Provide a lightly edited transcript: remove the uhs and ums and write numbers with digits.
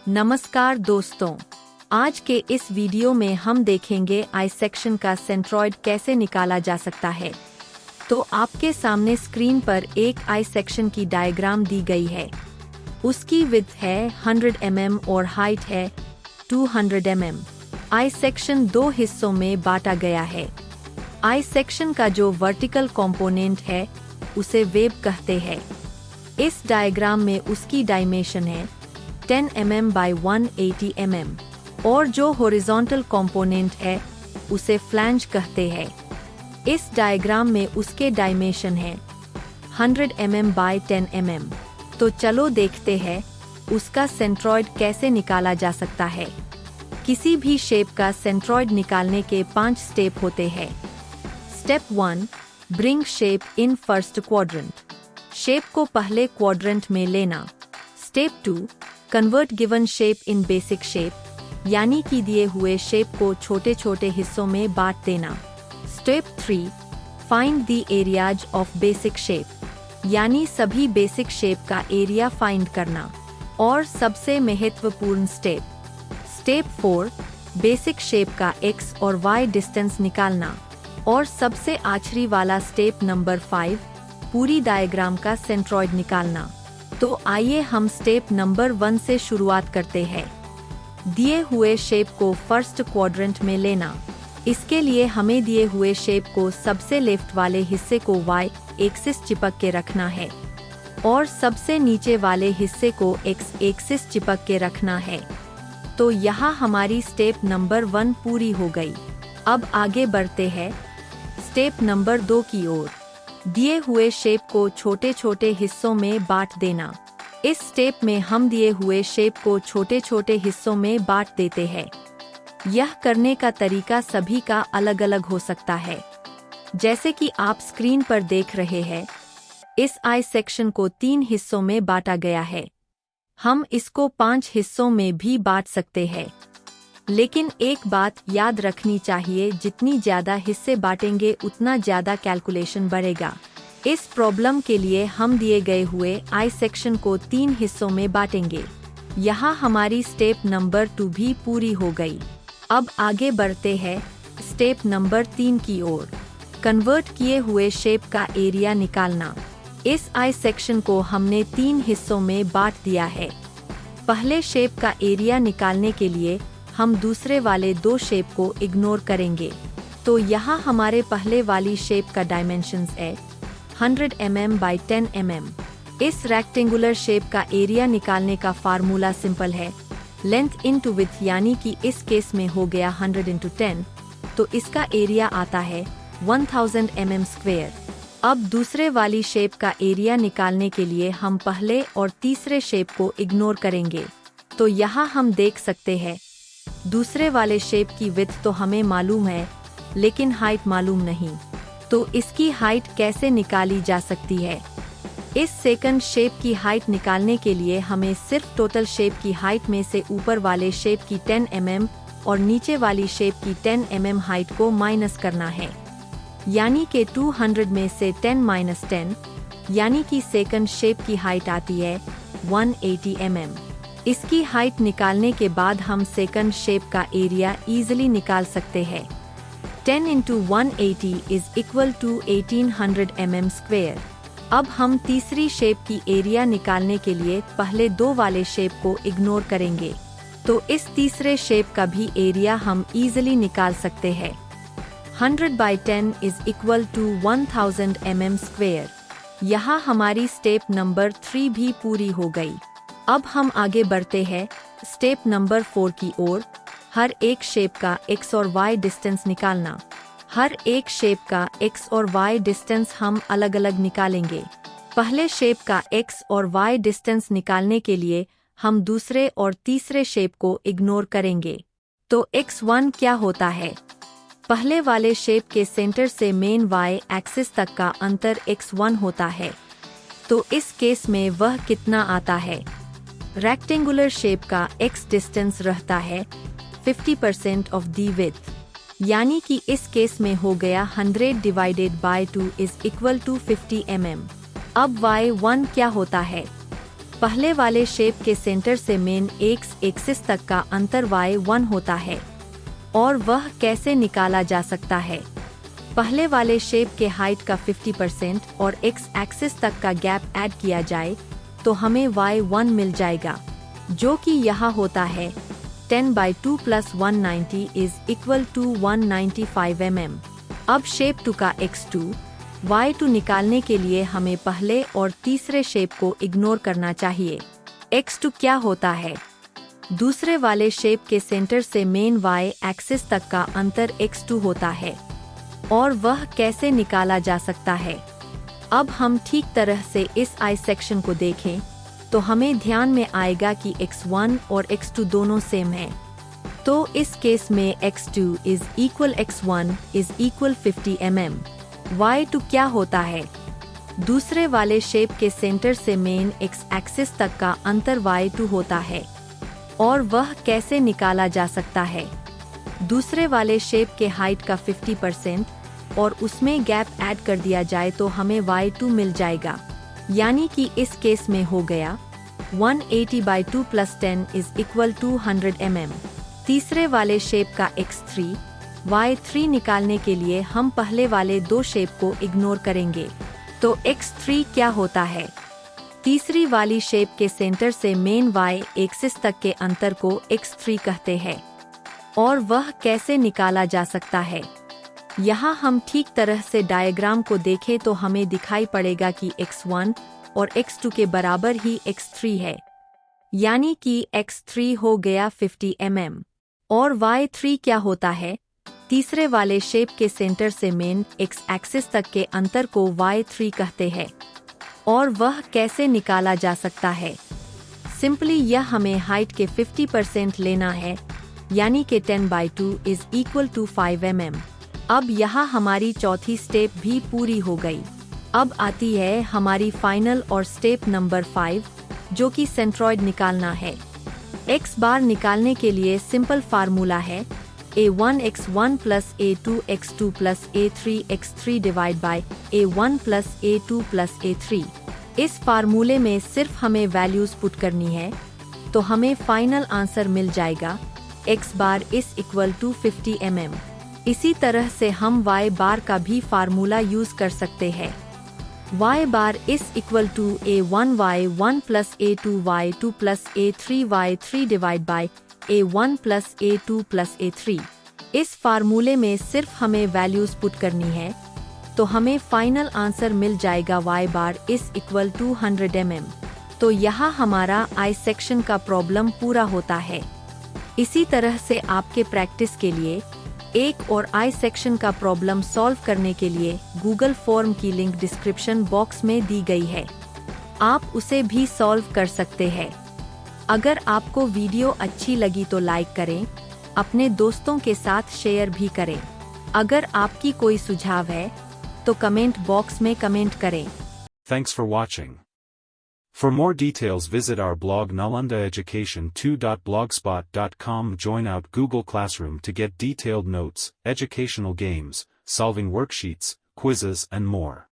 नमस्कार दोस्तों, आज के इस वीडियो में हम देखेंगे आई सेक्शन का सेंट्रॉइड कैसे निकाला जा सकता है। तो आपके सामने स्क्रीन पर एक आई सेक्शन की डायग्राम दी गई है। उसकी विड्थ है 100 mm और हाइट है 200 mm। आई सेक्शन दो हिस्सों में बांटा गया है। आई सेक्शन का जो वर्टिकल कंपोनेंट है उसे वेब कहते हैं। इस डायग्राम में उसकी डायमेंशन है 10 mm by 180 mm और जो हॉरिजॉन्टल कंपोनेंट है उसे फ्लैंज कहते हैं। इस डायग्राम में उसके डायमेंशन है 100 mm by 10 mm। तो चलो देखते हैं उसका सेंट्रॉइड कैसे निकाला जा सकता है। किसी भी शेप का सेंट्रॉइड निकालने के 5 स्टेप होते हैं। Step 1, bring shape in first quadrant. Shape को पहले क्वाड्रेंट में लेना। Step 2, convert given shape in basic shape, यानी कि दिए हुए शेप को छोटे छोटे हिस्सों में बांट देना। Step 3, find the areas of basic shape, यानी सभी बेसिक शेप का एरिया फाइंड करना। और सबसे महत्वपूर्ण स्टेप 4, बेसिक शेप का x और y डिस्टेंस निकालना। और सबसे आखिरी वाला स्टेप नंबर 5, पूरी डायग्राम का सेंट्रॉइड निकालना। तो आइए हम स्टेप नंबर 1 से शुरुआत करते हैं। दिए हुए शेप को फर्स्ट क्वाड्रेंट में लेना। इसके लिए हमें दिए हुए शेप को सबसे लेफ्ट वाले हिस्से को y एक्सिस चिपक के रखना है और सबसे नीचे वाले हिस्से को x एक्सिस चिपक के रखना है। तो यहाँ हमारी स्टेप नंबर 1 पूरी हो गई। अब आगे बढ़ते हैं स्टेप नंबर 2 की ओर। दिए हुए शेप को छोटे छोटे हिस्सों में बांट देना। इस स्टेप में हम दिए हुए शेप को छोटे छोटे हिस्सों में बांट देते हैं। यह करने का तरीका सभी का अलग अलग हो सकता है। जैसे कि आप स्क्रीन पर देख रहे हैं, इस आई सेक्शन को 3 हिस्सों में बांटा गया है। हम इसको 5 हिस्सों में भी बांट सकते हैं। लेकिन एक बात याद रखनी चाहिए, जितनी ज्यादा हिस्से बांटेंगे उतना ज्यादा कैलकुलेशन बढ़ेगा। इस प्रॉब्लम के लिए हम दिए गए हुए आई सेक्शन को 3 हिस्सों में बांटेंगे। यहाँ हमारी स्टेप नंबर 2 भी पूरी हो गई। अब आगे बढ़ते हैं स्टेप नंबर 3 की ओर। कन्वर्ट किए हुए शेप का एरिया निकालना। इस आई सेक्शन को हमने 3 हिस्सों में बांट दिया है। पहले शेप का एरिया निकालने के लिए हम दूसरे वाले 2 शेप को इग्नोर करेंगे। तो यहाँ हमारे पहले वाली शेप का डायमेंशंस है 100 mm by 10 mm। इस रेक्टेंगुलर शेप का एरिया निकालने का फार्मूला सिंपल है, लेंथ इनटू विड्थ, यानी कि इस केस में हो गया 100 into 10, तो इसका एरिया आता है 1000 mm स्क्वेयर। अब दूसरे वाली शेप का एरिया निकालने के लिए हम पहले और तीसरे शेप को इग्नोर करेंगे। तो यहाँ हम देख सकते हैं दूसरे वाले शेप की विड्थ तो हमें मालूम है, लेकिन हाइट मालूम नहीं। तो इसकी हाइट कैसे निकाली जा सकती है? इस सेकंड शेप की हाइट निकालने के लिए हमें सिर्फ टोटल शेप की हाइट में से ऊपर वाले शेप की 10 mm और नीचे वाली शेप की 10 mm हाइट को माइनस करना है। यानी कि 200 में से 10 - 10, यानी कि सेकंड शेप की हाइट आती है 180 mm। इसकी हाइट निकालने के बाद हम सेकंड शेप का एरिया इजीली निकाल सकते हैं। 10 into 180 is equal to 1800 mm square. अब हम तीसरी शेप की एरिया निकालने के लिए पहले 2 वाले शेप को इग्नोर करेंगे। तो इस तीसरे शेप का भी एरिया हम इजीली निकाल सकते हैं। 100 by 10 is equal to 1000 mm square. यहाँ हमारी स्टेप नंबर 3 भी पूरी हो गई। अब हम आगे बढ़ते हैं स्टेप नंबर 4 की ओर। हर एक शेप का x और y डिस्टेंस निकालना। हर एक शेप का x और y डिस्टेंस हम अलग अलग निकालेंगे। पहले शेप का x और y डिस्टेंस निकालने के लिए हम दूसरे और तीसरे शेप को इग्नोर करेंगे। तो x1 क्या होता है? पहले वाले शेप के सेंटर से मेन y एक्सिस तक का अंतर x1 होता है। तो इस केस में वह कितना आता है? रेक्टेंगुलर शेप का x डिस्टेंस रहता है 50% ऑफ दी विड्थ, यानी कि इस केस में हो गया 100 divided by 2 is equal to 50 mm। अब y1 क्या होता है? पहले वाले शेप के सेंटर से मेन एक्स एक्सिस तक का अंतर y1 होता है और वह कैसे निकाला जा सकता है। पहले वाले शेप के हाइट का 50% और x एक्सिस तक का गैप ऐड किया जाए तो हमें y1 मिल जाएगा, जो कि यहाँ होता है 10/2 + 190 = 195 mm। अब शेप 2 का x2, y2 निकालने के लिए हमें पहले और तीसरे शेप को इग्नोर करना चाहिए। x2 क्या होता है? दूसरे वाले शेप के सेंटर से मेन y एक्सिस तक का अंतर x2 होता है और वह कैसे निकाला जा सकता है। अब हम ठीक तरह से इस आई सेक्शन को देखें तो हमें ध्यान में आएगा कि x1 और x2 दोनों सेम हैं। तो इस केस में x2 = x1 = 50 mm। y2 क्या होता है? दूसरे वाले शेप के सेंटर से मेन x एक्सिस तक का अंतर y2 होता है और वह कैसे निकाला जा सकता है। दूसरे वाले शेप के हाइट का 50% और उसमें गैप ऐड कर दिया जाए तो हमें y2 मिल जाएगा, यानी कि इस केस में हो गया 180/2 + 10 = 200 mm। तीसरे वाले शेप का x3, y3 निकालने के लिए हम पहले वाले दो शेप को इग्नोर करेंगे। तो x3 क्या होता है? तीसरी वाली शेप के सेंटर से मेन y एक्सिस तक के अंतर को x3 कहते हैं और वह कैसे निकाला जा सकता है। यहाँ हम ठीक तरह से डायग्राम को देखें तो हमें दिखाई पड़ेगा कि x1 और x2 के बराबर ही x3 है, यानी कि x3 हो गया 50 mm। और y3 क्या होता है? तीसरे वाले शेप के सेंटर से मेन x एक्सिस तक के अंतर को y3 कहते हैं और वह कैसे निकाला जा सकता है। सिंपली यह हमें हाइट के 50% लेना है, यानी कि 10/2 = 5 mm। अब यहाँ हमारी चौथी स्टेप भी पूरी हो गई। अब आती है हमारी फाइनल और स्टेप नंबर 5, जो कि सेंट्रॉइड निकालना है। x बार निकालने के लिए सिंपल फार्मूला है a1x1 + a2x2 + a3x3 / a1 + a2 + a3। इस फार्मूले में सिर्फ हमें वैल्यूज पुट करनी है तो हमें फाइनल आंसर मिल जाएगा x बार = 50 mm। इसी तरह से हम y बार का भी फार्मूला यूज कर सकते हैं। y बार = a1y1 + a2y2 + a3y3 / a1 + a2 + a3। इस फार्मूले में सिर्फ हमें वैल्यूज पुट करनी है तो हमें फाइनल आंसर मिल जाएगा y बार = 100 mm। तो यहाँ हमारा आई सेक्शन का प्रॉब्लम पूरा होता है। इसी तरह से आपके प्रैक्टिस के लिए एक और आई सेक्शन का प्रॉब्लम सॉल्व करने के लिए गूगल फॉर्म की लिंक डिस्क्रिप्शन बॉक्स में दी गई है, आप उसे भी सॉल्व कर सकते हैं। अगर आपको वीडियो अच्छी लगी तो लाइक करें, अपने दोस्तों के साथ शेयर भी करें। अगर आपकी कोई सुझाव है तो कमेंट बॉक्स में कमेंट करें। Thanks for watching. For more details visit our blog nalandaeducation2.blogspot.com. Join out Google Classroom to get detailed notes, educational games, solving worksheets, quizzes and more.